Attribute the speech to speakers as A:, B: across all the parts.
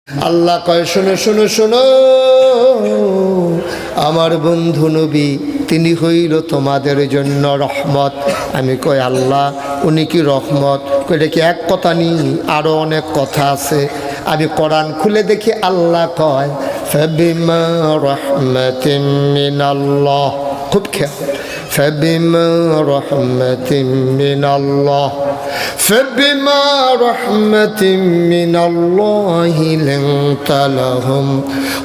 A: আল্লাহ কয় শোনো শোনো শোনো, আমার বন্ধু নবী তিনি হইল তোমাদের জন্য রহমত। আমি কই আল্লাহ উনি কি রহমত? কইটা কি এক কথা নি, আরো অনেক কথা আছে। আমি কোরআন খুলে দেখি আল্লাহ কয় ফাবিমা রাহমাতিন মিনাল্লাহ, খুব খেয়াল, ফাবিমা রাহমাতিন মিনাল্লাহ, ফাবিমা রাহমাতিন মিনাল্লাহি লিনতা লাহুম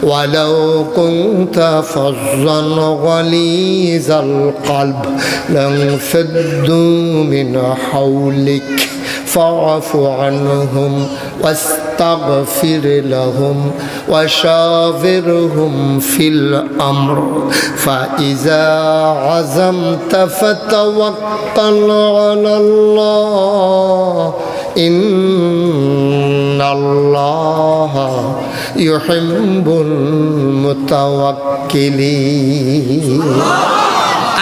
A: ওয়ালাউ কুনতা ফাজ্জান গালিজাল কলব লানফাদ্দু মিন হাওলিক ফাআফু আনহুম واستغفر لهم وشاورهم في الأمر فإذا عزمت فتوكل على الله إن الله يحب المتوكلين।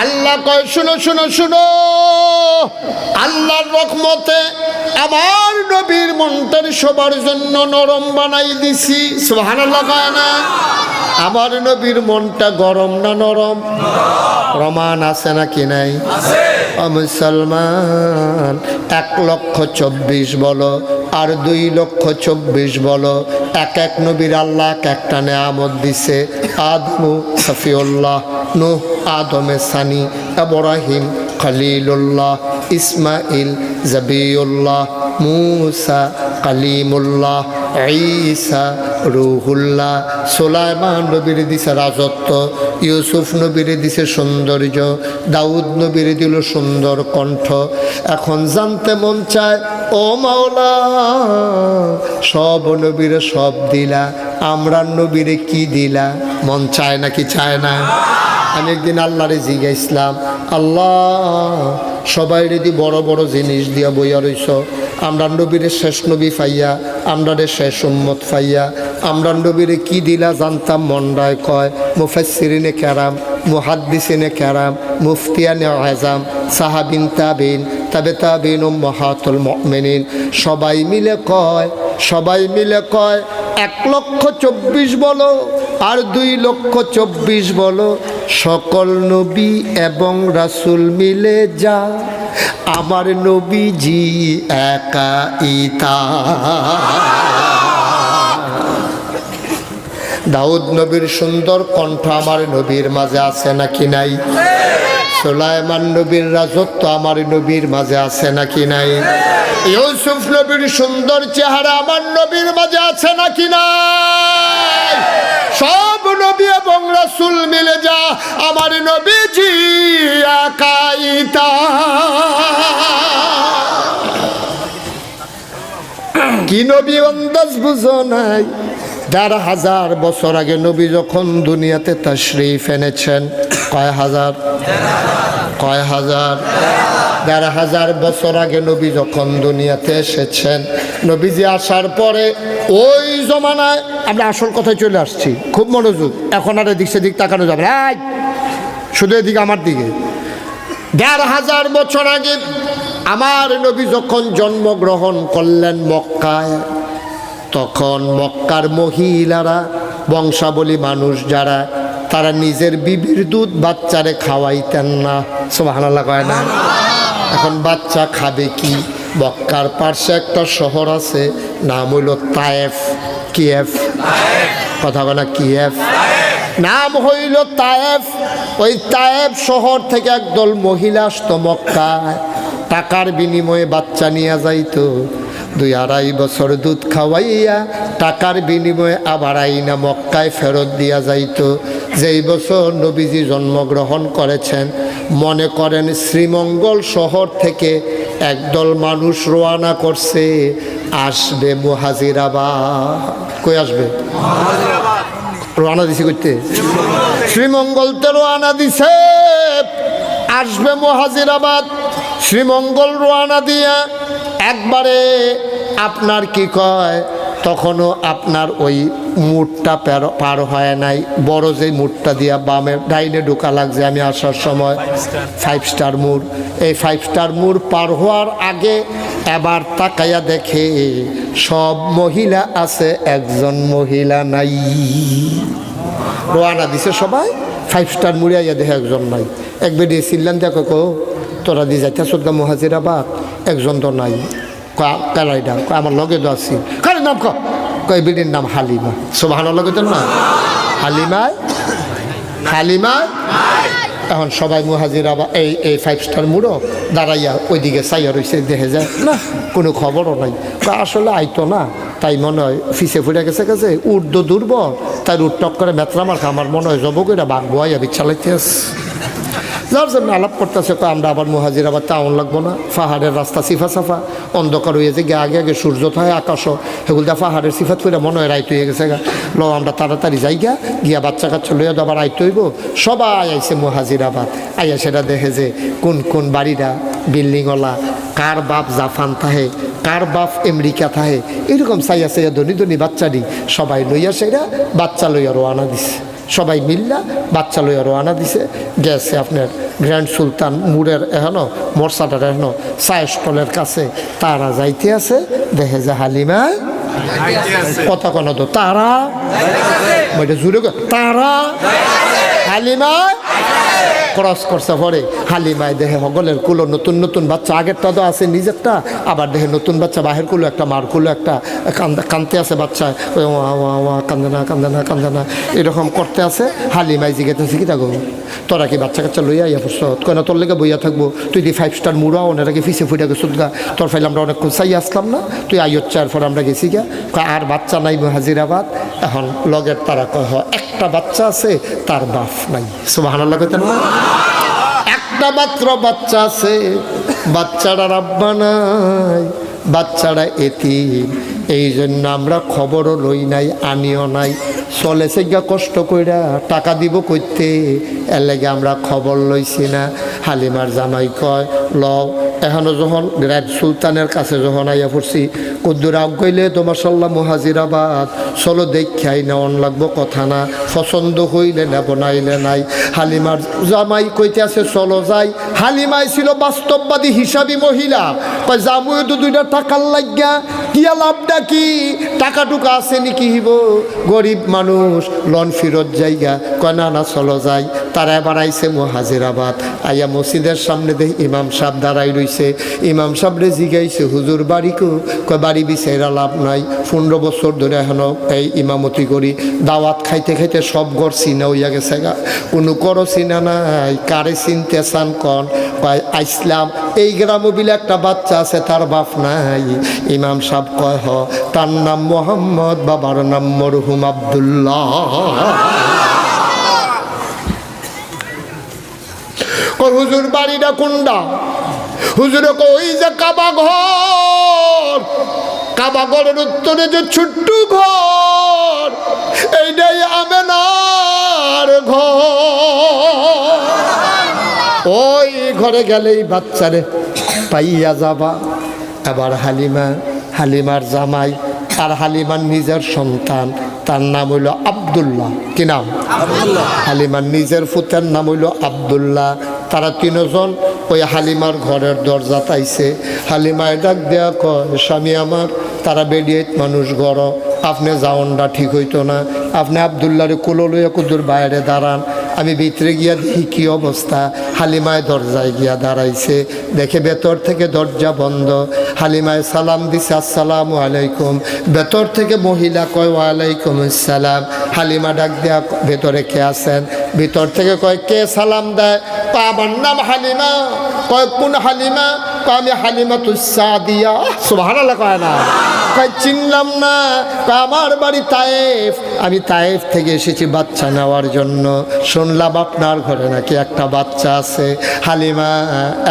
A: আল্লাহ কয় শুনো শুনো শুনো, আল্লাহর রহমতে আমার নবীর মনটার সবার জন্য নরম বানাই দিছি। সুবহানাল্লাহ কয় না? আমার নবীর মনটা গরম না নরম? প্রমাণ আছে নাকি নাই? মুসলমান 1,24,000 বলো আর 2,24,000 বলো, এক এক নবীর আল্লাহ এক একটা নেয়ামত দিছে। আদমু সফিউল্লাহ, নূহ আদমে সানি, ইব্রাহিম খলিলুল্লাহ, ইসমাইল জবিউল্লাহ, মুসা কালিমুল্লাহ, ঈসা রুহুল্লাহ, সুলাইমান নবীর দিছে রাজত্ব, ইউসুফ নবীর দিছে সৌন্দর্য, দাউদ নবীর দিল সুন্দর কণ্ঠ। এখন জানতে মন চায় ও মাওলা, সব নবীরে সব দিলা, আমরা নবীরে কি দিলা? মন চায় নাকি চায় না? আমি একদিন আল্লাহরে জিজ্ঞাসলাম, আল্লাহ সবাই রেডি বড় বড় জিনিস দিয়া বইয়া রইছ, আমরা নবীরে শেষ নবী ফাইয়া, আমরা শেষ উম্মত ফাইয়া, আমরা নবীরে কি দিলা জানতাম? মন্ডায় কয় মুফাসসিরিনে কেরাম, মুহাদ্দিসিনে কেরাম, মুফতিয়ানে আযম, সাহাবিন তাবিন, তাবে তাবিন, উম্মাহাতুল মুমিনিন সবাই মিলে কয়, সবাই মিলে কয় 1,24,000 বলো আর 2,24,000 বলো, সকল নবী এবং রাসূল মিলে যা আমার নবীজি একাই তা। দাউদ নবীর সুন্দর কণ্ঠ আমার নবীর মাঝে আছে নাকি নাই? সুলাইমান নবীর রাজত্ব আমার নবীর মাঝে আছে নাকি নাই? ইউসুফ নবীর সুন্দর চেহারা আমার নবীর মাঝে আছে নাকি নাই? সব নবী এবং রাসূল মিলে যা আমার নবীজি একাই তা। কি নবী আন্দাজ বুঝো নাই? 1,500 বছর আগে নবী যখন দুনিয়াতে তাশরীফ এনেছেন, কয় হাজার? 1,500 বছর আগে নবী যখন দুনিয়াতে এসেছেন, নবীজি আসার পরে ওই জমানায়, আমরা আসল কথায় চলে আসছি, খুব মনোযোগ, এখন আর এদিক সেদিক তাকানো যাবে না, শুধু এদিকে আমার দিকে। 1,500 বছর আগে আমার নবী যখন জন্মগ্রহণ করলেন মক্কায়, তখন মক্কার মহিলারা, বংশাবলী মানুষ যারা, তারা নিজের বিবির দুধ বাচ্চারে খাওয়াইতেন না। সুবহানাল্লাহ কয় না? এখন বাচ্চা খাবে কি? মক্কার পার্শ্বে একটা শহর আছে, নাম হইল তায়েফ। কিয়েফ, কথা বলা কিয়েফ, নাম হইল তায়েফ। ওই তায়েফ শহর থেকে একদল মহিলা আসতো মক্কায়, টাকার বিনিময়ে বাচ্চা নিয়ে যাইতো। 2-2.5 বছর দুধ খাওয়াইয়া টাকার বিনিময়ে আবার আইনা মক্কায় ফেরত দিয়া যাইতো। যেই বছর নবীজি জন্মগ্রহণ করেছেন, মনে করেন শ্রীমঙ্গল শহর থেকে একদল মানুষ রওনা করছে, আসবে মুহাজিরাবাদ। কই আসবে? রওনা দিছে করতে, শ্রীমঙ্গলতে রওনা দিছে, আসবে মুহাজিরাবাদ। শ্রীমঙ্গল রওনা দিয়া একবারে আপনার কি কয়, তখনও আপনার ওই মুটটা পার হয় নাই, বড় যে মুটটা দিয়া বামে ডাইনে ঢোকা লাগছে আমি আসার সময়, 5 স্টার মোড়। এই 5 স্টার মোড় পার হওয়ার আগে এবার তাকাইয়া দেখে সব মহিলা আছে, একজন মহিলা নাই। রোয়ানা দিছে সবাই, 5 স্টার মুড়িয়া দেখে একজন নাই। এক বেডি চিল্লান দেখো কো তোরা দিয়ে যাইতে সদ্গা মুহাজিরাবাদ, একজন তো নাই। কালাইডা আমার লগে তো আছি, কার নাম কয় বেডির নাম হালিমা। সুবহানাল্লাহ লগে তো না হালিমায় হালিমায়। এখন সবাই মুহাজিরাবাদ এই 5 স্টার মুড়ো দাঁড়াইয়া ওইদিকে চাইয়া রয়েছে, দেখে যায় না কোনো খবরও নাই। আসলে আইতো না, তাই মনে হয় ফিসে ফুটে গেছে গেছে উর্দ দুর্বল, তাই উঠ টক করে মেত্রা মার্কা আমার মনে হয় জব করে বাঘ বয়া বিচ্ছালাইতে আসে। যার জন্য আলাপ করতেছে আমরা আবার মুহাজিরাবাদ টাউন লাগবো না, পাহাড়ের রাস্তা সিফা সাফা অন্ধকার হয়েছে গিয়ে আগে আগে সূর্য থাকে আকাশও সেগুলো পাহাড়ের সিফাত করে মনে হয় রাইত হয়ে গেছে গা। লো আমরা তাড়াতাড়ি যাই গিয়া বাচ্চা কাচ্চা লইয়া তো আবার আইত হইব। সবাই আইছে মুহাজিরাবাদ, আইয়া সেটা দেখে যে কোন কোন বাড়িরা বিল্ডিংওয়ালা, কার বাপ জাপান থাহে, কার বাপ আমেরিকা থাহে, এরকম চাইয়া চাইয়া ধনী ধনী বাচ্চাটি সবাই লইয়া সেরা বাচ্চা লইয়া রওনা দিছে। সবাই মিল্লা বাচ্চা লইয়া রওনা দিছে, গেছে আপনার গ্র্যান্ড সুলতান মুড়ের এখনো মর্সাটার এখনো চায়ের স্টলের কাছে। তারা যাইতে আছে, দেখে যে হালিমা কথা কোনো তো তারা জুড়ে তারা হালিমা ক্রস করছে পরে হালিমায় দেখে হগলের কুলো নতুন নতুন বাচ্চা, আগেরটা তো আছে নিজেরটা, আবার দেখে নতুন বাচ্চা বাহের কুলো একটা মার কুলো একটা কান্দতে আছে বাচ্চা, কান্দে না কান্দে না কান্দে না এরকম করতে আছে। হালিমায় জিজ্ঞেস কি থাকবো তোরা কি বাচ্চা কাচ্চা লইয়া ইয়া পড়ছ, কয় না তোর লেগে বইয়া থাকবো, তুই দি 5 স্টার মুড়া ওনারা কি ফিসে ফুটে গেছো গা, তোর ফাইলে আমরা অনেকক্ষণ চাই আসলাম না, তুই আইয়র চার পর আমরা গেছি গা। আর বাচ্চা নাই মুহাজিরাবাদ। এখন লগের তারা কহ একটা বাচ্চা আছে, তার বাপ নাই। সুবহানাল্লাহ কইতেন না, একটা মাত্র বাচ্চা আছে, বাচ্চাটার আব্বা নাই, বাচ্চারা এতিম। এই জন্য আমরা খবরও লই নাই, আনিও নাই, চলেছে গিয়া কষ্ট কইরা টাকা দিব কইতে, এর লাগে আমরা খবর লইছি না। হালিমার জামাই কয় লও। এখনও যখন গ্র্যান্ড সুলতানের কাছে যখন আইয়া পড়ছি, কদ্দুর আগাইলে তো মাশাল্লাহ মুহাজিরাবাদ, চলো দেখাই নেওয়ান লাগবো কথা না, পছন্দ হইলে নেব নাইলে নাই। হালিমার জামাই কইতে আছে চলো যাই। হালিমাই ছিল বাস্তববাদী হিসাবী মহিলা, কয় জামুয়ে তো 2টা টাকার লাগিয়া কিয়া লাভটা কি, টাকা টুকা আছে নাকি হিব, গরিব মানুষ লন ফিরত জায়গা। কয় না না চলো যাই। তারা এবার আইসে মুহাজিরাবাদ, আইয়া মসজিদের সামনে দেখি ইমাম সাহেব দাঁড়াই রইছে। ইমাম সাহেবরে জিগাইছে হুজুর বাড়ি কো, কয় বাড়ি বিচাইরা লাভ নাই, 15 বছর ধরে এখনো এই ইমামতি করি, দাওয়াত খাইতে খাইতে সব ঘর চিনা হইয়া গেছে গা, কোনো করো চিনা নাই, কারে চিনতে চান কন। কয় আইসলাম এই গ্রামে বিলে একটা বাচ্চা আছে, তার বাপ নাই। ইমাম সাহেব কয় হ, তার নাম মোহাম্মদ, বাবার নাম মরহুম আব্দুল্লাহ। হুজুর বাড়িটা কোনটা? হুজুরে ওই যে কাবা ঘর, কাবা ঘরের উত্তরে যে ছোট্ট ঘর, এইটাই আমেনার ঘর। ওই ঘরে গেলেই বাচ্চারে পাইয়া যাবা। আবার হালিমার জামাই আর হালিমার নিজের সন্তান, তার নাম হইল আব্দুল্লাহ। কি নাম? হালিমার নিজের পুতের নাম হইল আব্দুল্লাহ। তারা 3 জন ওই হালিমার ঘরের দরজা তাইছে। হালিমায় ডাক দেয়া কয় স্বামী আমার, তারা বেরিয়ে মানুষ ঘর, আপনি যাওনটা ঠিক হইতো না, আপনি আব্দুল্লাহরে কোলো লইয়া কুদুর বাইরে দাঁড়ান, আমি ভিতরে গিয়া দেখি কী অবস্থা। হালিমায় দরজায় গিয়া দাঁড়াইছে, দেখে ভেতর থেকে দরজা বন্ধ। হালিমায় সালাম দিছে আসসালামু আলাইকুম, ভেতর থেকে মহিলা কয় ওয়ালাইকুম আসসালাম। হালিমা ডাক দেয়া ভেতরে কে আছেন? ভিতর থেকে কয় কে সালাম দেয়? আমার নাম হালিমা। কয় কোন হালিমা? কয় আমি হালিমাতুস সাদিয়া। সুবহানাল্লাহ কয় না, কয় চিনলাম না। কয় আমার বাড়ি তায়েফ, আমি তায়েফ থেকে এসেছি বাচ্চা নেওয়ার জন্য, শুনলাম আপনার ঘরে নাকি একটা বাচ্চা আছে। হালিমা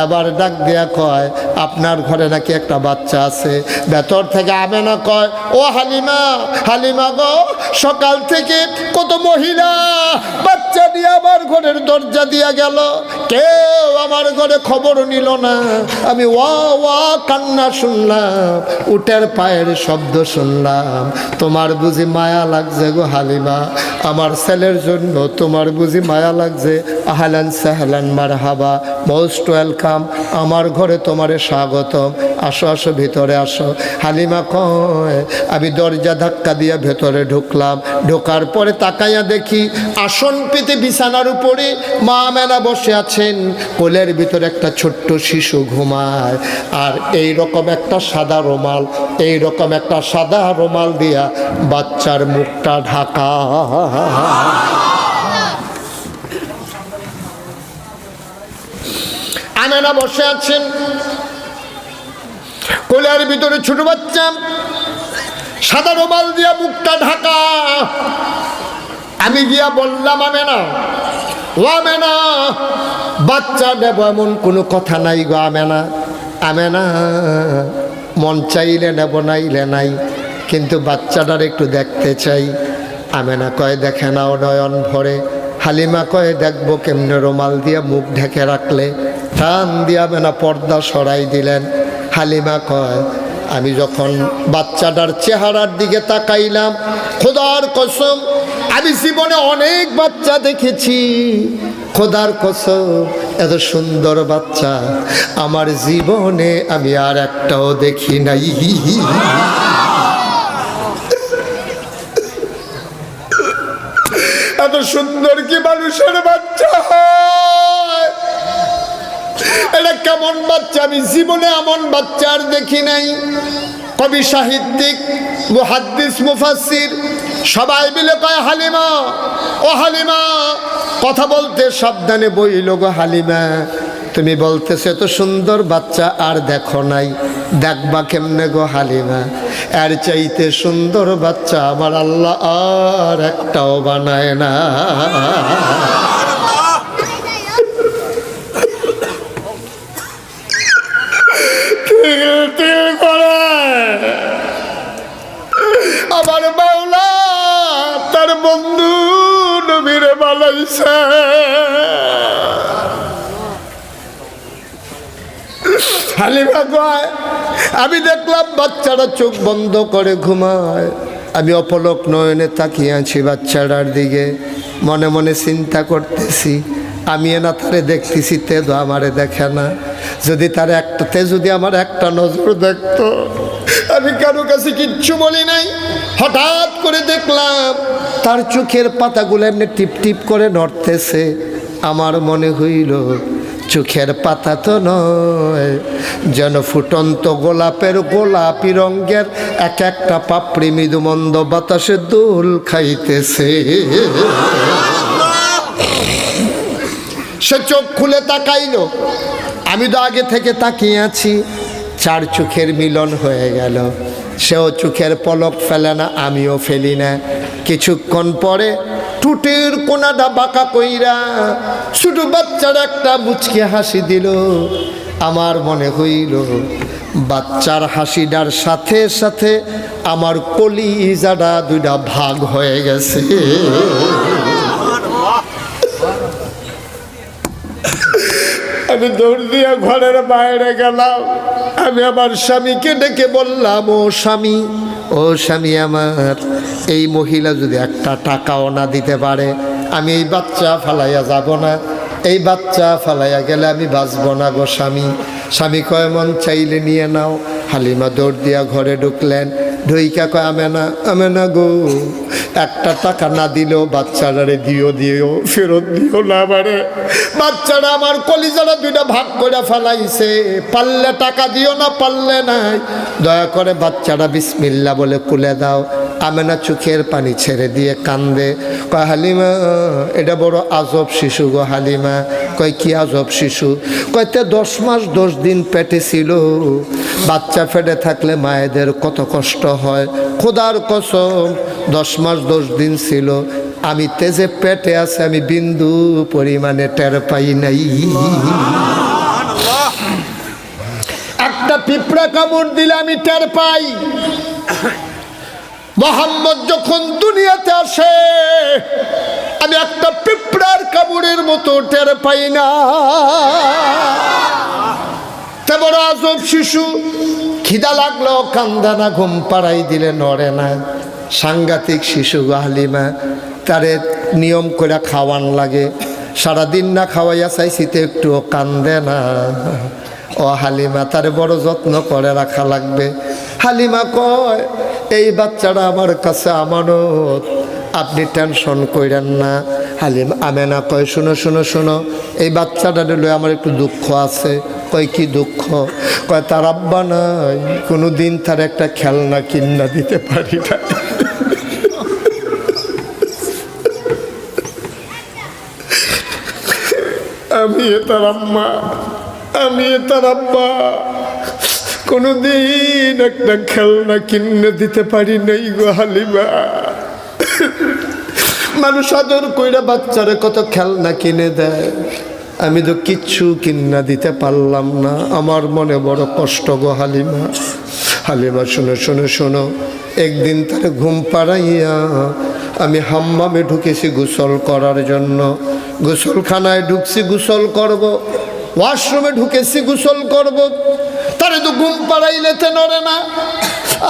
A: এবার ডাক দেয়া কয় আপনার ঘরে নাকি একটা বাচ্চা আছে। ভেতর থেকে আমেনা কয় ও হালিমা, হালিমা গো, সকাল থেকে কত মহিলা বাচ্চা দিয়ে আমার ঘরের দরজা দিয়া গেল, কেউ আমার ঘরে খবর নিল না। আমি ওয়া ওয়া কান্না শুনলাম, উটের পায়ের শব্দ শুনলাম। তোমার বুঝি মায়া লাগছে গো হালিমা, আমার ছেলের জন্য তোমার বুঝি মায়া লাগছে। আহলান সাহলান মারহাবা, মোস্ট ওয়েলকাম, আমার ঘরে তোমারে স্বাগতম। আসো আসো ভেতরে আসো। হালিমা কয় আমি দরজা ধাক্কা দিয়ে ভেতরে ঢুকলাম। ঢোকার পরে তাকাইয়া দেখি আসন পেতে বিছানার উপরে মা আমেনা বসে আছেন, কোলের ভিতরে একটা ছোট্ট শিশু ঘুমায়। আর এই রকম একটা সাদা রুমাল, এই রকম একটা সাদা রুমাল দিয়া বাচ্চার মুখটা ঢাকা। আমেনা বসে আছেন, কোলের ভিতরে ছোট বাচ্চা, সাদা রুমাল দিয়া মুখটা ঢাকা। আমি গিয়া বললাম আমেনা, ও আমেনা, বাচ্চা দেব এমন কোনো কথা নাই গো আমেনা। আমেনা মন চাইলে নেব, নাইলে নাই, কিন্তু বাচ্চাটার একটু দেখতে চাই। আমেনা কয় দেখে নাও নয়ন ভরে। হালিমা কয় দেখবো কেমনে, রুমাল দিয়ে মুখ ঢেকে রাখলে। টান দিয়ে আমেনা পর্দা সরাই দিলেন। হালিমা কয় আমি যখন বাচ্চাটার চেহারার দিকে তাকাইলাম, খোদার কসম আমি জীবনে অনেক বাচ্চা দেখেছি, খোদার কসম এত সুন্দর বাচ্চা আমার জীবনে আমি আর একটাও দেখি নাই। এত সুন্দর কি মানুষের বাচ্চা হয়? এটা কেমন বাচ্চা? আমি জীবনে এমন বাচ্চা আর দেখি নাই। কবি, সাহিত্যিক, মুহাদ্দিস, মুফাসসির সবাই মিলে কয় হালিমা, ও হালিমা, কথা বলতে সাবধানে বইল গো হালিমা। তুমি বলতেছো এত সুন্দর বাচ্চা আর দেখো নাই, দেখবা কেমনে গো হালিমা? এর চাইতে সুন্দর বাচ্চা আমার আল্লাহ আর একটাও বানায় না। আমার মাওলা তার বন্ধু নবীরে বানাইছে। হালিমা কয় আমি দেখলাম বাচ্চারা চোখ বন্ধ করে ঘুমায়। আমি অপলক নয়নে তাকিয়ে আছি বাচ্চাটার দিকে, মনে মনে চিন্তা করতেছি আমি এনা তারে দেখতেছি, তে তো আমারে দেখে না। যদি তার একটাতে যদি আমার একটা নজর দেখতো। আমি কারো কাছে কিচ্ছু বলি নাই। হঠাৎ করে দেখলাম তার চোখের পাতাগুলো এমনি টিপ টিপ করে নড়তেছে। আমার মনে হইল চোখের পাতা তো নয়, যেন ফুটন্ত গোলাপের গোলাপি রঙের এক একটা পাপড়ি মৃদুমন্দ বাতাসে দোল খাইতেছে। সে চোখ খুলে তাকাইল, আমি তো আগে থেকে তাকিয়ে আছি। চার চোখের মিলন হয়ে গেল। সেও চোখের পলক ফেলে না, আমিও ফেলি না। কিছুক্ষণ পরে টুটির কোনাটা বাঁকা কইরা ছোট বাচ্চার একটা মুচকি হাসি দিল। আমার মনে হইল বাচ্চার হাসিটার সাথে সাথে আমার কলিজাটা দুইটা ভাগ হয়ে গেছে। আমি দৌড় দিয়া ঘরের বাইরে গেলাম। আমি আমার স্বামীকে ডেকে বললাম, ও স্বামী, ও স্বামী আমার, এই মহিলা যদি একটা টাকাও না দিতে পারে আমি এই বাচ্চা ফালাইয়া যাব না। এই বাচ্চা ফালাইয়া গেলে আমি বাঁচব না গো স্বামী। স্বামী কয় মন চাইলে নিয়ে নাও। হালিমা দৌড় দিয়া ঘরে ঢুকলেন। ঢুইকা কয় আমেনা, আমেনা গো, একটা টাকা না দিলেও বাচ্চাটারে দিও, ফেরত দিও না আমারে। বাচ্চারা আমার কলিজারা দুইটা ভাগ করে ফেলাইছে। পারলে টাকা দিও না, পারলে নাই। দয়া করে বাচ্চারা বিসমিল্লা বলে কুলে দাও। আমেনা চোখের পানি ছেড়ে দিয়ে কান্দে। কয় হালিমা, এটা বড় আজব শিশু গো হালিমা। কয় কি আজব শিশু? কয়তে 10 মাস 10 দিন পেটে ছিল। বাচ্চা পেটে থাকলে মায়েদের কত কষ্ট হয়। খোদার কসম 10 মাস 10 দিন ছিল। আমি তেজে পেটে আছে, আমি বিন্দু পরিমাণে টের পাই নাই। একটা পিঁপড়া কামড় দিলে আমি টের পাই। মোহাম্মদ যখন দুনিয়াতে আসে আমি একটা পিঁপড়ার কামড়ের মতো টের পাই না। তে বড় আজব শিশু। খিদা লাগলো কান্দা না, ঘুম পাড়াই দিলে নড়ে না। সাংঘাতিক শিশু গো হালিমা। তারে নিয়ম করে খাওয়ান লাগে। সারাদিন না খাওয়াইয়া চাইছি তো একটুও কান্দে না। ও হালিমা, তার বড় যত্ন করে রাখা লাগবে। হালিমা কয়, এই বাচ্চাটা আমার কাছে আমানত, আপনি টেনশন করেন না। হালিমা আমেনা কয়, শোনো শোনো শোনো, এই বাচ্চাটা লয়ে আমার একটু দুঃখ আছে। কয়, কি দুঃখ? কয়, তার আব্বা নাই, কোনো দিন তার একটা খেলনা কিনা দিতে পারি না। আমি তার আম্মা, আমি তার আব্বা, কোনোদিন একটা খেলনা কিনে দিতে পারি নাই গো হালিমা। মানুষ আদর কইরা বাচ্চারে কত খেলনা কিনে দেয়, আমি তো কিচ্ছু কিনা দিতে পারলাম না, আমার মনে বড় কষ্ট গো হালিমা। হালিমা শোনো শোনো শোনো, একদিন তার ঘুম পাড়াইয়া আমি হাম্মামে ঢুকেছি গোসল করার জন্য। গোসলখানায় ঢুকছি গোসল করব, ওয়াশরুমে ঢুকেছি গোসল করব, তারে তো ঘুম পাড়াইলেতে নড়ে না।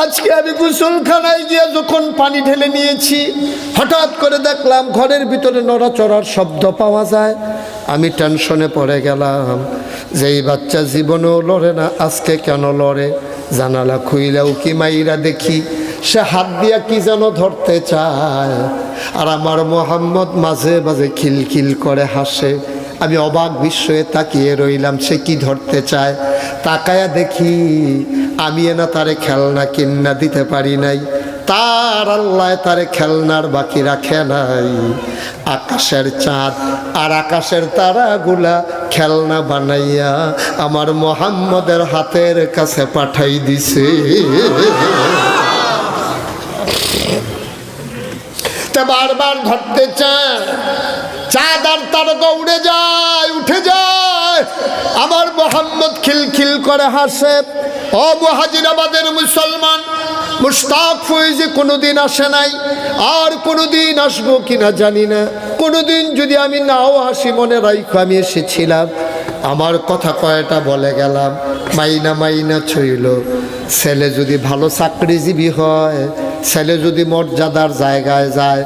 A: আজকে আমি গোসলখানায় গিয়ে যখন পানি ঢেলে নিয়েছি, হঠাৎ করে দেখলাম ঘরের ভিতরে নড়াচড়ার শব্দ পাওয়া যায়। আমি টেনশনে পড়ে গেলাম যে এই বাচ্চা জীবনেও লড়ে না, আজকে কেন লড়ে? জানালা খুইলেও কি মাইরা দেখি সে হাত দিয়া কি যেন ধরতে চায়, আর আমার মোহাম্মদ মাঝে মাঝে খিলখিল করে হাসে। আমি অবাক বিস্ময়ে তাকিয়ে রইলাম, সে কি ধরতে চায়। তাকায়া দেখি আমি না তারে খেলনা কিনা দিতে পারি নাই, তার আল্লাহ তারে খেলনার বাকি রাখে নাই। আকাশের চাঁদ আর আকাশের তারাগুলা খেলনা বানাইয়া আমার মোহাম্মদের হাতের কাছে পাঠাই দিছে। তা বারবার ধরতে চায়, চাঁদ আর তারকা উড়ে যায়, উঠে যায়, আমার মোহাম্মদ খিলখিল করে হাসে। ও মুহাজিরাবাদের মুসলমান, মুশতাক ফয়েজি কোনোদিন আসে নাই, আর কোনোদিন আসবো কিনা জানি না। কোনোদিন যদি আমি নাও আসি, মনে রাখো আমি এসেছিলাম। আমার কথা কয়টা বলে গেলাম, মাইনা মাইনা ছইল। ছেলে যদি ভালো চাকরিজীবী হয়, ছেলে যদি মর্যাদার জায়গায় যায়,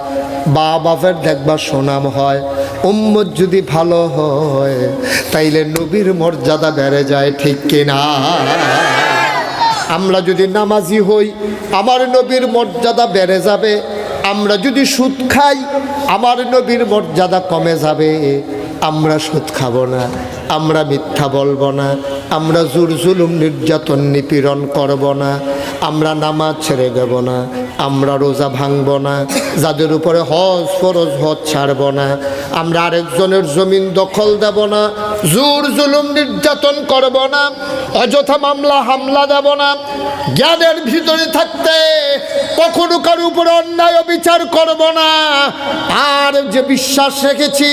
A: বাপের দেখবা সুনাম হয়, উম্মত যদি ভালো হয়, তাইলে নবীর মর্যাদা বেড়ে যায়, ঠিক কিনা? আমরা যদি নামাজি হই, আমার নবীর মর্যাদা বেড়ে যাবে। আমরা যদি সুদ খাই, আমার নবীর মর্যাদা কমে যাবে। আমরা সুদ খাবো না, আমরা মিথ্যা বলবো না, আমরা জোর জুলুম নির্যাতন নিপীড়ন করব না, আমরা নামাজ ছেড়ে দেব না, আমরা রোজা ভাঙব না, যাদের উপরে হজ ফরজ হজ ছাড়ব না, আমরা আরেকজনের জমিন দখল দেব না, জোর জুলুম নির্যাতন করব না, অযথা মামলা হামলা দেব না, জ্ঞানের ভিতরে থাকতে কখনো কারো উপরে অন্যায় বিচার করব না। আর যে বিশ্বাস রেখেছি,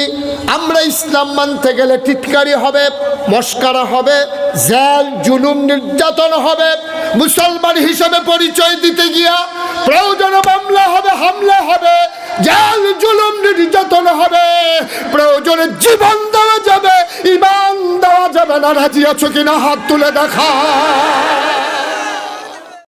A: আমরা ইসলাম মানতে গেলে টিটকারি হবে, মস্কারা হবে, জেল জুলুম নির্যাতন হবে। মুসলমান হিসেবে পরিচয় দিতে গিয়া প্রয়োজনে মামলা হবে, হামলা হবে, জেল জুলুম নির্যাতন হবে, প্রয়োজনে জীবন দেওয়া যাবে, ইমান দেওয়া যাবে না। রাজি আছো কিনা? হাত তুলে দেখা।